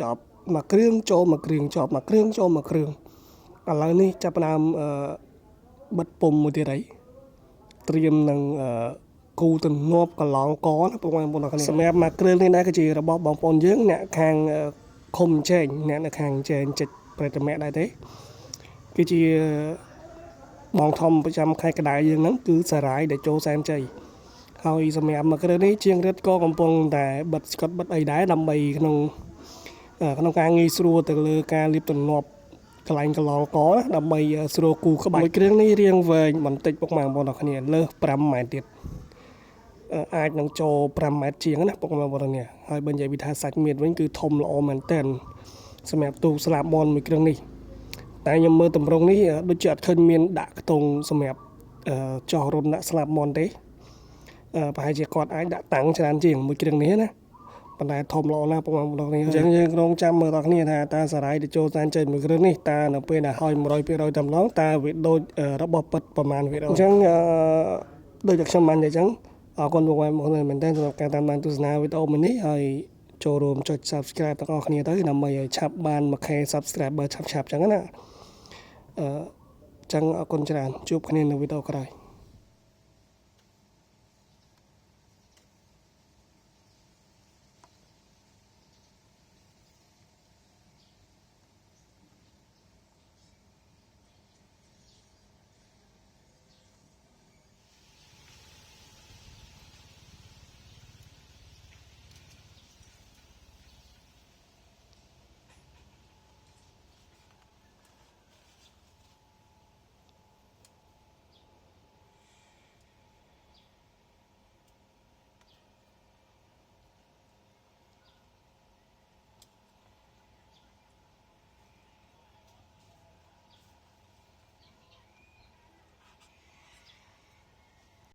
chọp mà kêu cho mà kêu chọp mà kêu cho mà kêu à lần này chấp nam bật bùm một tí đấy tiêm năng cù từng nộp cả lon có nó bông bông bông xem em mà kêu lên đây cái gì là bong bong bong dướng nè hàng không chèn nè là hàng chèn chật về mẹ đại thế cái gì bong thomประจำใครกระดาษยังนั้นคือสลายđể cho xem chơi hồi xem em mà cái đấy chiên rất có công pongแต่bật cất bật ấy đá đầm bìក្នុងការងាយស្រួលទៅលើការលាបទំនាប់កន្លែងកន្លងកដើម្បីស្រួលគូក្បាច់គ្រឿងនេះរៀងវែងបន្តិចពុកម៉ែបងប្អូនគ្នាលើស5ម៉ែត្រទៀតអាចនឹងចូល5ម៉ែត្រជាងណាពុកម៉ែបងប្អូនគ្នាហើយបើនិយាយពីថាសាច់មៀតវិញគឺធំល្អមែនទែនសម្រាប់ទូស្លាបមន់មួយគ្រឿងនេះតែខ្ញុំមើលតម្រងនេះដូចជាអត់ឃើញមានដាក់ខ្ទង់សម្រាប់ចោះរុនដាក់ស្លាបមន់ទេប្រហែលជាគាត់អាចដាក់តាំងច្រើនជាងមួយគ្រឿងនេះណាប៉ុន្តែធំល្អណាស់បងប្អូននេះអញ្ចឹងយើងក្នុងចាំមើលដល់គ្នាថាតើសារាយទៅចូលសានចេញមួយគ្រឿងនេះតើនៅពេលដែលហើយ 100% តែម្ដងតើវាដូចរបស់ពិតប្រមាណវាអញ្ចឹងដូចតែខ្ញុំបាននិយាយអញ្ចឹងអរគុណបងប្អូនមែនតើសម្រាប់ការតាមដានទស្សនាវីដេអូមួយនេះហើយចូលរួមចុច Subscribe ទាំងអស់គ្នាទៅដើម្បីឲ្យឆាប់បាន 1k Subscriber ឆាប់ៗអញ្ចឹងណាអញ្ចឹងអរគុណច្រើនជួបគ្នានៅវីដេអូក្រោយ